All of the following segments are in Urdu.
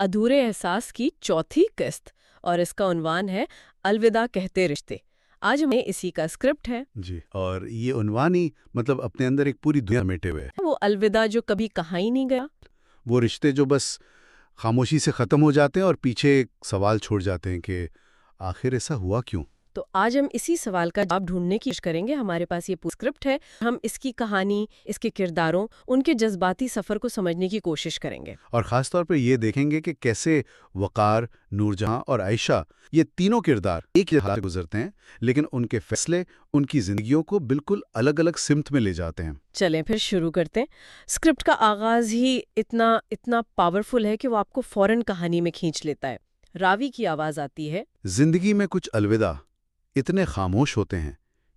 ادھورے احساس کی چوتھی قسط، اور اس کا عنوان ہے الوداع کہتے رشتے۔ آج ہمیں اسی کا اسکرپٹ ہے۔ جی، اور یہ عنوان ہی مطلب اپنے اندر ایک پوری دنیا میٹے ہوئے ہے۔ وہ الوداع جو کبھی کہا ہی نہیں گیا۔ وہ رشتے جو بس خاموشی سے ختم ہو جاتے ہیں اور پیچھے ایک سوال چھوڑ جاتے ہیں کہ آخر ایسا ہوا کیوں؟ تو آج ہم اسی سوال کا جواب ڈھونڈنے کی کوشش کریں گے۔ ہمارے پاس یہ اسکرپٹ ہے، ہم اس کی کہانی، اس کے کرداروں، ان کے جذباتی سفر کو سمجھنے کی کوشش کریں گے۔ اور خاص طور پر یہ دیکھیں گے کہ کیسے وقار، نور جہاں اور عائشہ، یہ تینوں کردار ایک ہی حالات سے گزرتے ہیں، لیکن ان کے فیصلے ان کی زندگیوں کو بالکل الگ الگ سمت میں لے جاتے ہیں۔ چلیں پھر شروع کرتے ہیں۔ اسکرپٹ کا آغاز ہی اتنا پاورفل ہے کہ وہ آپ کو فوراً کہانی میں کھینچ لیتا ہے۔ راوی کی آواز آتی ہے، زندگی میں کچھ الوداع اتنے خاموش ہوتے ہیں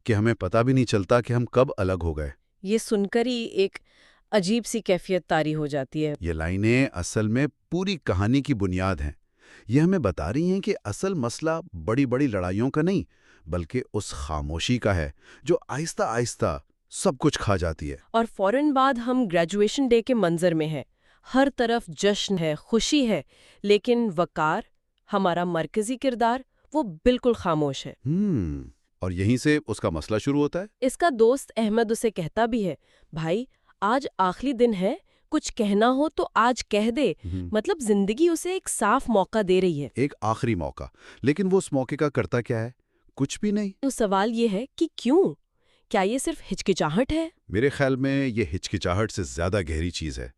کہ ہمیں پتہ بھی نہیں چلتا کہ ہم کب الگ ہو گئے۔ یہ سن کر ہی ایک عجیب سی کیفیت طاری ہو جاتی ہے۔ یہ لائنیں اصل میں پوری کہانی کی بنیاد ہیں۔ یہ ہمیں بتا رہی ہیں کہ اصل مسئلہ بڑی بڑی لڑائیوں کا نہیں، بلکہ اس خاموشی کا ہے جو آہستہ آہستہ سب کچھ کھا جاتی ہے۔ اور فوراً بعد ہم گریجویشن ڈے کے منظر میں ہیں۔ ہر طرف جشن ہے، خوشی ہے، لیکن وقار، ہمارا مرکزی کردار، وہ بالکل خاموش ہے۔ اور یہیں سے اس کا مسئلہ شروع ہوتا ہے۔ اس کا دوست احمد اسے کہتا بھی ہے، بھائی آج آخری دن ہے، کچھ کہنا ہو تو آج کہہ دے۔ مطلب زندگی اسے ایک صاف موقع دے رہی ہے۔ ایک آخری موقع، لیکن وہ اس موقع کا کرتا کیا ہے؟ کچھ بھی نہیں۔ تو سوال یہ ہے کہ کیوں؟ کیا یہ صرف ہچکچاہٹ ہے؟ میرے خیال میں یہ ہچکچاہٹ سے زیادہ گہری چیز ہے۔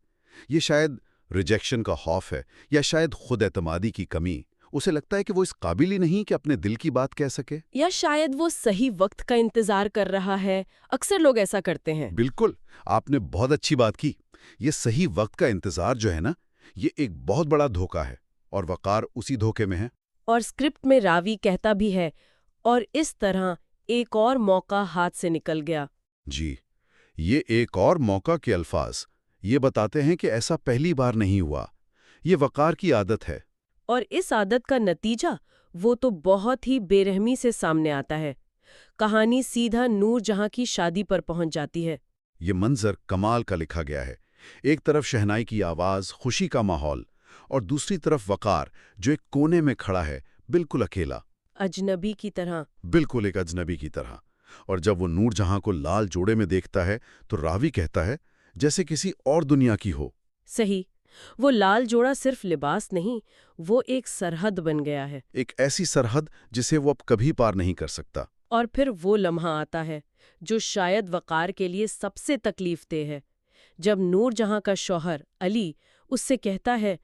یہ شاید ریجیکشن کا خوف ہے، یا شاید خود اعتمادی کی کمی۔ اسے لگتا ہے کہ وہ اس قابل ہی نہیں کہ اپنے دل کی بات کہہ سکے۔ یا شاید وہ صحیح وقت کا انتظار کر رہا ہے۔ اکثر لوگ ایسا کرتے ہیں۔ بالکل، آپ نے بہت اچھی بات کی۔ یہ صحیح وقت کا انتظار جو ہے نا، یہ ایک بہت بڑا دھوکہ ہے، اور وقار اسی دھوکے میں ہے۔ اور اسکرپٹ میں راوی کہتا بھی ہے، اور اس طرح ایک اور موقع ہاتھ سے نکل گیا۔ جی، یہ ایک اور موقع کے الفاظ یہ بتاتے ہیں کہ ایسا پہلی بار نہیں ہوا۔ یہ وقار کی عادت ہے۔ اور اس عادت کا نتیجہ وہ تو بہت ہی بے رحمی سے سامنے آتا ہے۔ کہانی سیدھا نور جہاں کی شادی پر پہنچ جاتی ہے۔ یہ منظر کمال کا لکھا گیا ہے۔ ایک طرف شہنائی کی آواز، خوشی کا ماحول، اور دوسری طرف وقار جو ایک کونے میں کھڑا ہے، بالکل اکیلا، اجنبی کی طرح۔ بالکل ایک اجنبی کی طرح۔ اور جب وہ نور جہاں کو لال جوڑے میں دیکھتا ہے تو راوی کہتا ہے جیسے کسی اور دنیا کی ہو۔ صحیح، وہ لال جوڑا صرف لباس نہیں، وہ ایک سرحد بن گیا ہے۔ ایک ایسی سرحد جسے وہ اب کبھی پار نہیں کر سکتا۔ اور پھر وہ لمحہ آتا ہے جو شاید وقار کے لیے سب سے تکلیف دہ ہے، جب نور جہاں کا شوہر علی اس سے کہتا ہے،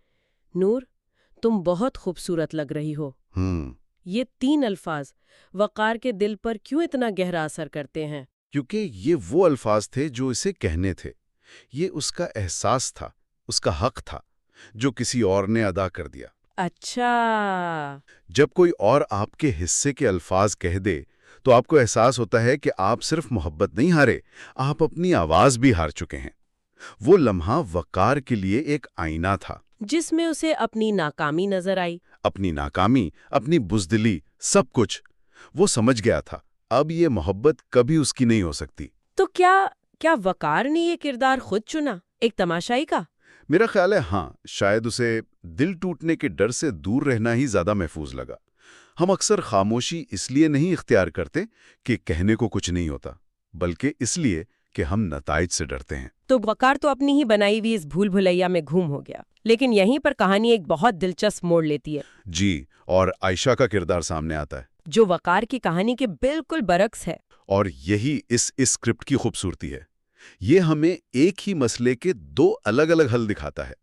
نور تم بہت خوبصورت لگ رہی ہو۔ یہ تین الفاظ وقار کے دل پر کیوں اتنا گہرا اثر کرتے ہیں؟ کیونکہ یہ وہ الفاظ تھے جو اسے کہنے تھے۔ یہ اس کا احساس تھا، اس کا حق تھا، جو کسی اور نے ادا کر دیا۔ اچھا، جب کوئی اور آپ کے حصے کے الفاظ کہہ دے تو آپ کو احساس ہوتا ہے کہ آپ صرف محبت نہیں ہارے، آپ اپنی آواز بھی ہار چکے ہیں۔ وہ لمحہ وقار کے لیے ایک آئینہ تھا، جس میں اسے اپنی ناکامی نظر آئی۔ اپنی ناکامی، اپنی بزدلی، سب کچھ۔ وہ سمجھ گیا تھا اب یہ محبت کبھی اس کی نہیں ہو سکتی۔ تو کیا وقار نے یہ کردار خود چنا، ایک تماشائی کا؟ میرا خیال ہے ہاں، شاید اسے دل ٹوٹنے کے ڈر سے دور رہنا ہی زیادہ محفوظ لگا۔ ہم اکثر خاموشی اس لیے نہیں اختیار کرتے کہ کہنے کو کچھ نہیں ہوتا، بلکہ اس لیے کہ ہم نتائج سے ڈرتے ہیں۔ تو وقار تو اپنی ہی بنائی ہوئی اس بھول بھلیا میں گھوم ہو گیا، لیکن یہیں پر کہانی ایک بہت دلچسپ موڑ لیتی ہے۔ جی، اور عائشہ کا کردار سامنے آتا ہے، جو وقار کی کہانی کے بالکل برعکس ہے۔ اور یہی اس اسکرپٹ کی خوبصورتی ہے۔ یہ ہمیں ایک ہی مسئلے کے دو الگ الگ حل دکھاتا ہے۔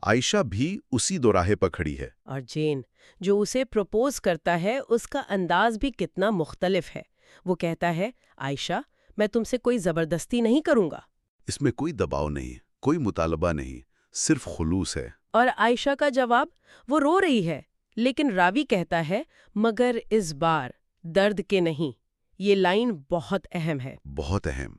عائشہ بھی اسی دوراہے پر کھڑی ہے، اور جین جو اسے پروپوز کرتا ہے، اس کا انداز بھی کتنا مختلف ہے۔ وہ کہتا ہے، عائشہ میں تم سے کوئی زبردستی نہیں کروں گا۔ اس میں کوئی دباؤ نہیں، کوئی مطالبہ نہیں، صرف خلوص ہے۔ اور عائشہ کا جواب، وہ رو رہی ہے، لیکن راوی کہتا ہے، مگر اس بار درد کے نہیں۔ یہ لائن بہت اہم ہے۔ بہت اہم۔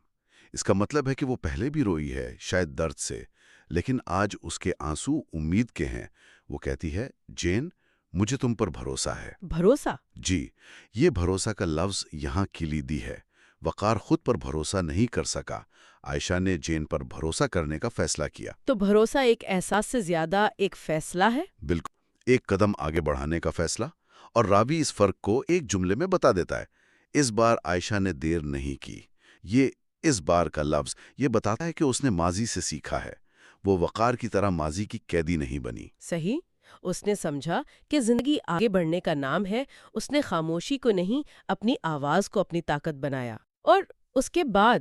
اس کا مطلب ہے کہ وہ پہلے بھی روئی ہے، شاید درد سے، لیکن آج اس کے آنسو امید کے ہیں۔ وہ کہتی ہے، جین مجھے تم پر بھروسہ ہے۔ بھروسہ؟ جی، یہ بھروسہ کا لفظ یہاں کلیدی ہے۔ وقار خود پر بھروسہ نہیں کر سکا۔ عائشہ نے جین پر بھروسہ کرنے کا فیصلہ کیا۔ تو بھروسہ ایک احساس سے زیادہ ایک فیصلہ ہے؟ بالکل، ایک قدم آگے بڑھانے کا فیصلہ، اور راوی اس فرق کو ایک جملے میں بتا دیتا ہے۔ اس بار عائشہ نے دیر نہیں کی۔ یہ اس بار کا لفظ یہ بتاتا ہے کہ اس نے ماضی سے سیکھا ہے۔ وہ وقار کی طرح ماضی کی قیدی نہیں بنی۔ صحیح، اس نے سمجھا کہ زندگی آگے بڑھنے کا نام ہے۔ اس نے خاموشی کو نہیں، اپنی آواز کو اپنی طاقت بنایا۔ اور اس کے بعد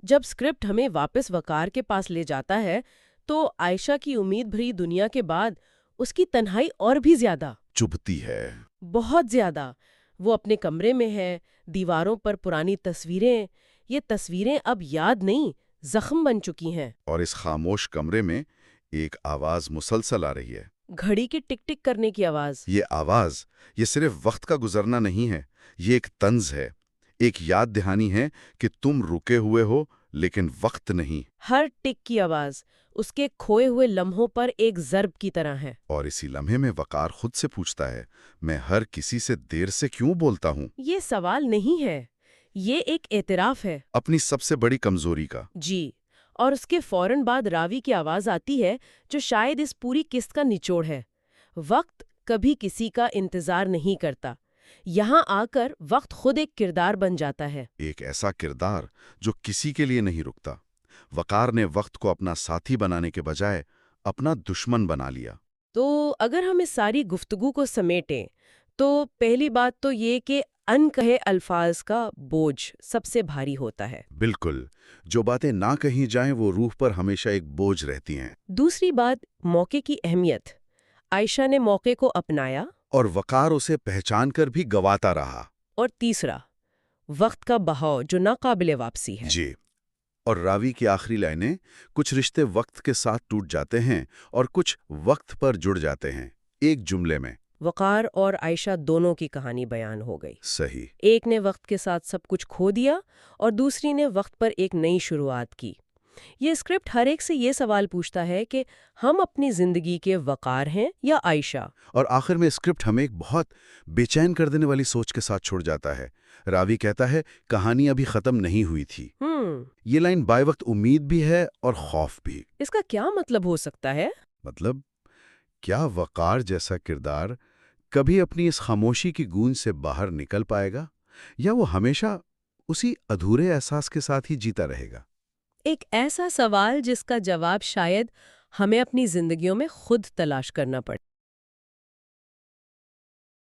جب اسکرپٹ ہمیں واپس وقار کے پاس لے جاتا ہے تو عائشہ کی امید بھری دنیا کے بعد اس کی تنہائی اور بھی زیادہ چبھتی ہے۔ بہت زیادہ۔ وہ اپنے کمرے میں ہے، دیواروں پر پرانی تصویریں، یہ تصویریں اب یاد نہیں، زخم بن چکی ہیں۔ اور اس خاموش کمرے میں ایک آواز مسلسل آ رہی ہے۔ گھڑی کی ٹک ٹک کرنے کی آواز۔ یہ آواز یہ صرف وقت کا گزرنا نہیں ہے، یہ ایک طنز ہے، ایک یاد دہانی ہے کہ تم رکے ہوئے ہو لیکن وقت نہیں۔ ہر ٹک کی آواز اس کے کھوئے ہوئے لمحوں پر ایک ضرب کی طرح ہے۔ اور اسی لمحے میں وقار خود سے پوچھتا ہے، میں ہر کسی سے دیر سے کیوں بولتا ہوں؟ یہ سوال نہیں ہے، یہ ایک اعتراف ہے۔ اپنی سب سے بڑی کمزوری کا۔ جی، اور اس کے فوراً بعد راوی کی آواز آتی ہے جو شاید اس پوری قسط کا نچوڑ ہے۔ وقت کبھی کسی کا انتظار نہیں کرتا۔ یہاں آ کر وقت خود ایک کردار بن جاتا ہے۔ ایک ایسا کردار جو کسی کے لیے نہیں رکتا۔ وقار نے وقت کو اپنا ساتھی بنانے کے بجائے اپنا دشمن بنا لیا۔ تو اگر ہم اس ساری گفتگو کو سمیٹیں تو پہلی بات تو یہ کہ ان کہے الفاظ کا بوجھ سب سے بھاری ہوتا ہے۔ بالکل، جو باتیں نہ کہیں جائیں وہ روح پر ہمیشہ ایک بوجھ رہتی ہیں۔ دوسری بات، موقع کی اہمیت۔ عائشہ نے موقع کو اپنایا۔ اور وقار اسے پہچان کر بھی گواتا رہا۔ اور تیسرا، وقت کا بہاؤ جو ناقابل واپسی ہے۔ جی، اور راوی کی آخری لائنیں، کچھ رشتے وقت کے ساتھ ٹوٹ جاتے ہیں اور کچھ وقت پر جڑ جاتے ہیں، ایک جملے میں۔ وقار اور عائشہ دونوں کی کہانی بیان ہو گئی۔ صحیح۔ ایک نے وقت کے ساتھ سب کچھ کھو دیا اور دوسری نے وقت پر ایک نئی شروعات کی۔ یہ اسکرپٹ ہر ایک سے یہ سوال پوچھتا ہے کہ ہم اپنی زندگی کے وقار ہیں یا عائشہ؟ اور آخر میں اسکرپٹ ہمیں ایک بہت بے چین کر دینے والی سوچ کے ساتھ چھوڑ جاتا ہے۔ راوی کہتا ہے کہانی ابھی ختم نہیں ہوئی تھی۔ یہ لائن بائے وقت امید بھی ہے اور خوف بھی۔ اس کا کیا مطلب ہو سکتا ہے؟ مطلب، کیا وقار جیسا کردار کبھی اپنی اس خاموشی کی گونج سے باہر نکل پائے گا، یا وہ ہمیشہ اسی ادھورے احساس کے ساتھ ہی جیتا رہے گا؟ ایک ایسا سوال جس کا جواب شاید ہمیں اپنی زندگیوں میں خود تلاش کرنا پڑے۔